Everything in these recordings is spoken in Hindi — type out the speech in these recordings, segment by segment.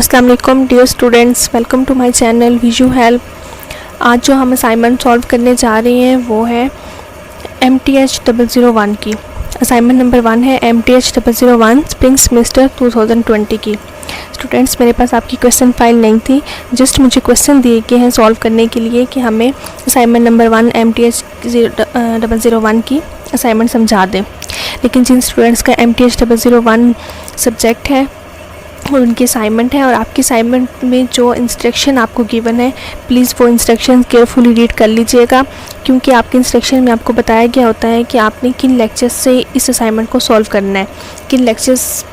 अस्सलाम वालेकुम dear students, welcome to my channel Viju help. आज जो हम असाइनमेंट सॉल्व करने जा रहे हैं वो है MTH 001 की। असाइनमेंट नंबर 1 है MTH 001 स्प्रिंग सेमेस्टर 2020 की। स्टूडेंट्स, मेरे पास आपकी क्वेश्चन फाइल नहीं थी, जस्ट मुझे क्वेश्चन दिए गए हैं सॉल्व करने के लिए कि हमें असाइनमेंट नंबर 1 MTH 001 की असाइनमेंट समझा दें। लेकिन जिन स्टूडेंट्स का MTH 001 सब्जेक्ट है और उनकी असाइनमेंट है और आपकी असाइनमेंट में जो इंस्ट्रक्शन आपको गिवन है, प्लीज़ वो इंस्ट्रक्शन केयरफुली रीड कर लीजिएगा, क्योंकि आपके इंस्ट्रक्शन में आपको बताया गया होता है कि आपने किन लेक्चर्स से इस असाइनमेंट को सॉल्व करना है। किन लेक्चर्स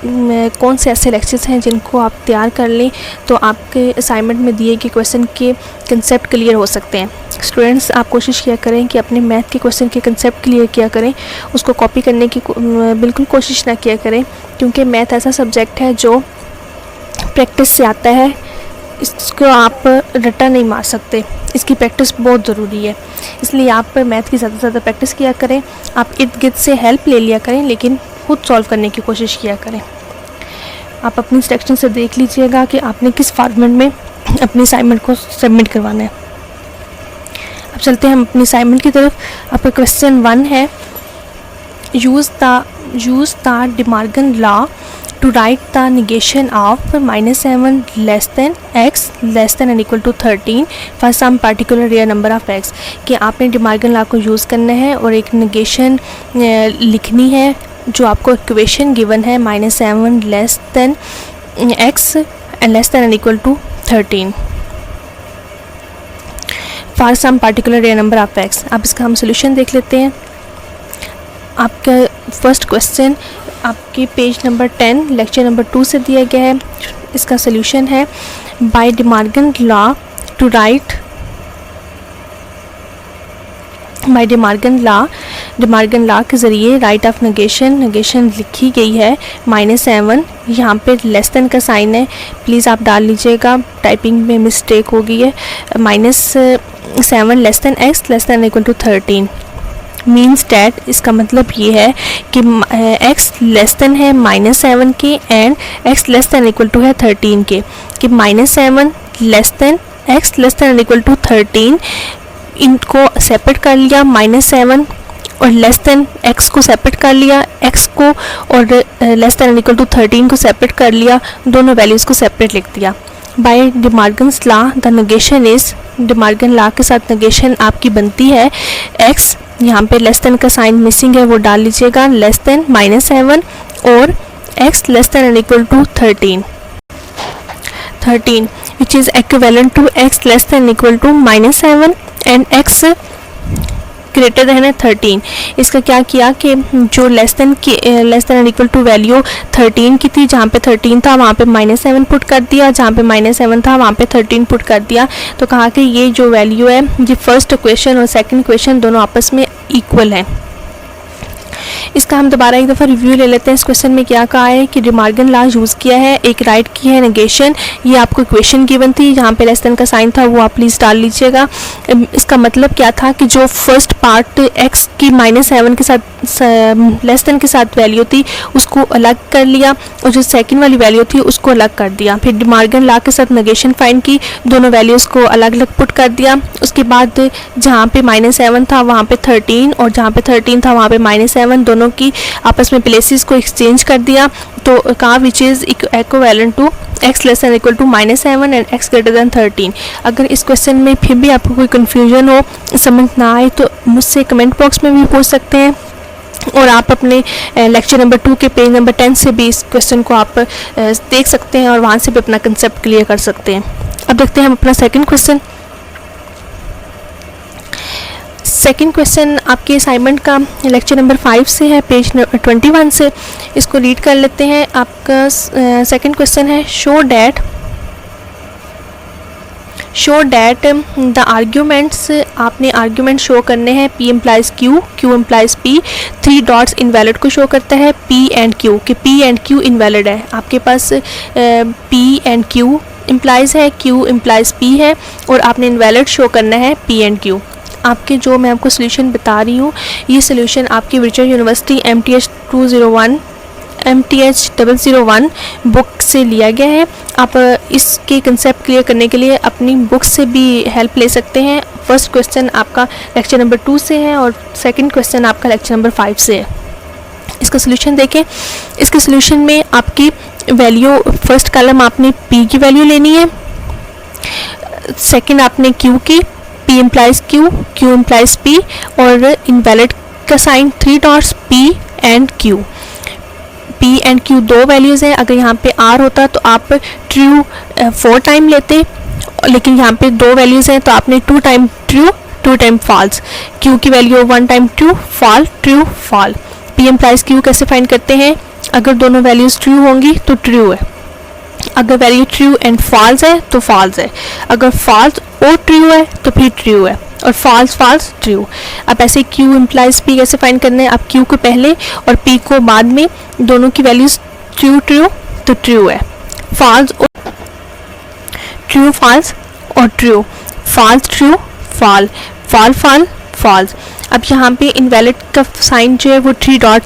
कौन से ऐसे लेक्चर्स हैं जिनको आप तैयार कर लें तो आपके असाइनमेंट में दिए गए क्वेश्चन के कंसेप्ट क्लियर हो सकते हैं। स्टूडेंट्स, आप कोशिश किया करें कि अपने मैथ के क्वेश्चन के कंसेप्ट क्लियर किया करें, उसको कॉपी करने की बिल्कुल कोशिश ना किया करें, क्योंकि मैथ ऐसा सब्जेक्ट है जो प्रैक्टिस से आता है। इसको आप रट्टा नहीं मार सकते, इसकी प्रैक्टिस बहुत ज़रूरी है। इसलिए आप मैथ की ज़्यादा से ज़्यादा प्रैक्टिस किया करें। आप इर्द गिर्द से हेल्प ले लिया करें, लेकिन खुद सॉल्व करने की कोशिश किया करें। आप अपनी इंस्ट्रक्शन से देख लीजिएगा कि आपने किस फॉर्मेट में अपनी असाइनमेंट को सबमिट करवाना है। अब चलते हैं हम अपनी असाइनमेंट की तरफ। आपका क्वेश्चन 1 है, use the De Morgan law to write the negation of -7 less than x less than or equal to 13 for some particular real number of x। कि आपने डिमार्गन लॉ को यूज़ करना है और एक नेगेशन लिखनी है जो आपको इक्वेशन गिवन है -7 less than x and less than और equal to 13 for some particular real number of x। अब इसका हम सोल्यूशन देख लेते हैं। आपका फर्स्ट क्वेश्चन आपके पेज नंबर 10 लेक्चर नंबर 2 से दिया गया है। इसका सोल्यूशन है, by De Morgan law to write by De Morgan law के ज़रिए राइट ऑफ नेगेशन लिखी गई है -7। यहाँ पे लेस देन का साइन है, प्लीज़ आप डाल लीजिएगा, टाइपिंग में मिस्टेक हो गई है। -7 less than x less than equal to 13 means that, इसका मतलब ये है कि x लेस देन है -7 के and x less than equal to है 13 के, कि -7 less than x less than equal to 13 इनको सेपरेट कर लिया, -7 और लेस देन x को सेपरेट कर लिया, x को और लेस देन इक्वल टू 13 को सेपरेट कर लिया, दोनों वैल्यूज़ को सेपरेट लिख दिया। By De Morgan's law the negation is, De Morgan law के साथ नेगेशन आपकी बनती है x, यहाँ पे लेस देन का साइन मिसिंग है वो डाल लीजिएगा, लेस देन -7 और x less than and equal to 13 which is equivalent to x less than equal to -7 and x greater than है 13। इसका क्या किया कि जो less than and equal to value 13 की थी, जहाँ पे 13 था वहाँ पे -7 पुट कर दिया, जहाँ पे -7 था वहाँ पे 13 पुट कर दिया। तो कहा कि ये जो वैल्यू है, ये फर्स्ट इक्वेशन और सेकंड इक्वेशन दोनों आपस में इक्वल है। इसका हम दोबारा एक दफ़ा रिव्यू ले लेते हैं। इस क्वेश्चन में क्या कहा है कि डिमार्गन लॉ यूज़ किया है, एक राइट की है नेगेशन, ये आपको इक्वेशन गिवन थी, जहाँ पे लेस देन का साइन था वो आप प्लीज़ डाल लीजिएगा। इसका मतलब क्या था कि जो फर्स्ट पार्ट x की -7 के साथ लेस देन के साथ वैल्यू थी उसको अलग कर लिया और जो सेकंड वाली वैल्यू थी उसको अलग कर दिया। फिर डिमार्गन लॉ के साथ नेगेशन फाइंड की, दोनों वैल्यूज़ को अलग अलग पुट कर दिया। उसके बाद जहाँ पे -7 था वहाँ पे 13 और जहाँ पे 13 था वहाँ पे -7, दोनों की आपस में प्लेसेस को एक्सचेंज कर दिया। तो कहा which is equivalent to x less than equal to -7 and x greater than 13। अगर इस क्वेश्चन में फिर भी आपको कोई कन्फ्यूजन हो, समझ ना आए, तो मुझसे कमेंट बॉक्स में भी पूछ सकते हैं और आप अपने लेक्चर नंबर 2 के पेज नंबर 10 से भी इस क्वेश्चन को आप देख सकते हैं और वहाँ से भी अपना कंसेप्ट क्लियर कर सकते हैं। अब देखते हैं हम अपना सेकंड क्वेश्चन। सेकंड क्वेश्चन आपके असाइनमेंट का लेक्चर नंबर 5 से है, पेज 21 से। इसको रीड कर लेते हैं। आपका सेकंड क्वेश्चन है, शो डैट द आर्ग्यूमेंट्स, आपने आर्ग्यूमेंट शो करने हैं P implies Q, Q implies P, 3 dots invalid को शो करता है P एंड Q, कि P एंड Q इनवैलिड है। आपके पास P एंड Q इम्प्लाइज है, Q इम्प्लाइज P है और आपने इनवैलिड शो करना है P एंड Q। आपके जो मैं आपको सोल्यूशन बता रही हूँ, ये सोल्यूशन आपकी virtual university MTH 201 MTH001 book से लिया गया है। आप इसके कंसेप्ट क्लियर करने के लिए अपनी बुक से भी हेल्प ले सकते हैं। फर्स्ट क्वेश्चन आपका लेक्चर नंबर 2 से है और सेकंड क्वेश्चन आपका लेक्चर नंबर 5 से है। इसका सोल्यूशन देखें। इसके सोल्यूशन में आपकी वैल्यू, फर्स्ट कॉलम आपने P की वैल्यू लेनी है, सेकंड आपने Q की, P implies Q, Q implies P, और इनवैलिड का sign 3 dots P and Q। P and Q दो वैल्यूज़ हैं। अगर यहाँ पे R होता तो आप ट्रू 4 टाइम लेते, लेकिन यहाँ पे दो वैल्यूज़ हैं तो आपने 2 time true 2 time false. Q की value 1 time true false, true false. P implies Q कैसे फाइंड करते हैं? अगर दोनों वैल्यूज़ ट्रू होंगी तो ट्रू है, अगर वैल्यू ट्रू एंड फॉल्स है तो फॉल्स है, अगर फॉल्स और ट्रू है तो फिर ट्रू है, और फॉल्स फॉल्स ट्रू। अब ऐसे Q इम्प्लाइज P कैसे फाइंड करना है? आप Q को पहले और P को बाद में, दोनों की वैल्यूज ट्रू ट्रू तो ट्रू है, फॉल्स और ट्रू फॉल्स और true, false true false, false false false. अब यहाँ पे इनवैलिड का साइन जो है वो 3 डॉट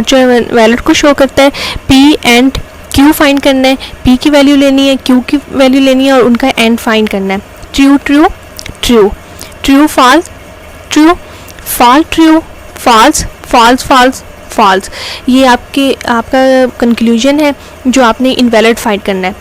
जो है वैलिड को शो करता है। P एंड Q फाइंड करना है, P की वैल्यू लेनी है, Q की वैल्यू लेनी है और उनका एंड फाइंड करना है। True true true, true false true, false true, false false false false. ये आपका कंक्लूजन है जो आपने इनवैलिड फाइंड करना है।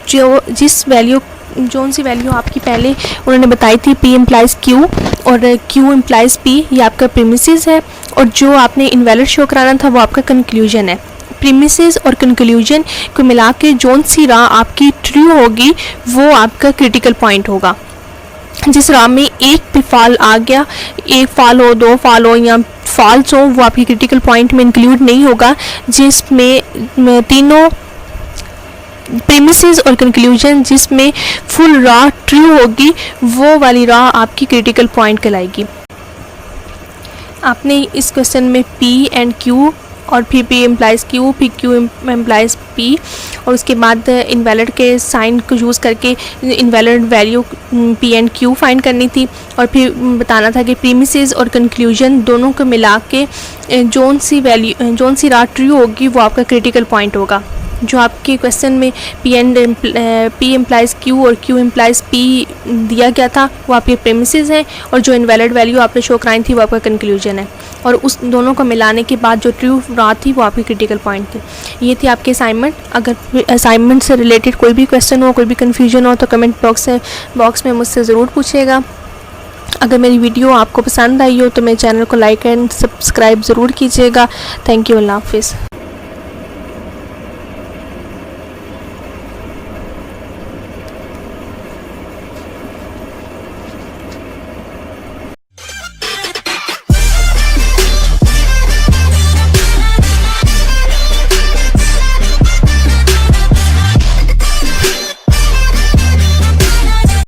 जो सी वैल्यू आपकी पहले उन्होंने बताई थी P इम्प्लाइज Q और Q इम्प्लाइज P, ये आपका प्रीमिसेस है, और जो आपने इनवैलिड शो कराना था वो आपका कंक्लूजन है। प्रीमिसेस और कंक्लूजन को मिला के जोन सी राह आपकी ट्रू होगी वो आपका क्रिटिकल पॉइंट होगा। जिस राह में एक भी फॉल आ गया, एक फॉल हो, 2 फॉल हो या फॉल्स हो, वो आपकी क्रिटिकल पॉइंट में इंक्लूड नहीं होगा। जिसमें तीनों प्रीमिसेस और कंक्लूजन जिसमें फुल राह ट्रू होगी वो वाली राह आपकी क्रिटिकल पॉइंट कहलाएगी। आपने इस क्वेश्चन में P एंड Q और फिर P इम्प्लाइज Q, फिर Q इम्प्लाइज P, और उसके बाद इनवैलिड के साइन को यूज़ करके invalid value P and Q find करनी थी, और फिर बताना था कि प्रीमिसेस और कंक्लूजन दोनों को मिला के जोन सी राह ट्रू होगी वो आपका क्रिटिकल पॉइंट होगा। जो आपके क्वेश्चन में P इम्प्लाइज Q और Q इम्प्लाइज P दिया गया था वो आपके प्रीमिसेस हैं, और जो इनवैलिड वैल्यू आपने शो कराई थी वो आपका कंक्लूजन है, और उस दोनों को मिलाने के बाद जो ट्रू राह थी वो आपकी क्रिटिकल पॉइंट थी। ये थी आपकी असाइनमेंट। अगर असाइनमेंट से रिलेटेड कोई भी क्वेश्चन हो, कोई भी कन्फ्यूजन हो तो कमेंट बॉक्स में मुझसे ज़रूर पूछिएगा। अगर मेरी वीडियो आपको पसंद आई हो तो मेरे चैनल को लाइक एंड सब्सक्राइब ज़रूर कीजिएगा। थैंक यू, अल्लाह हाफिज़।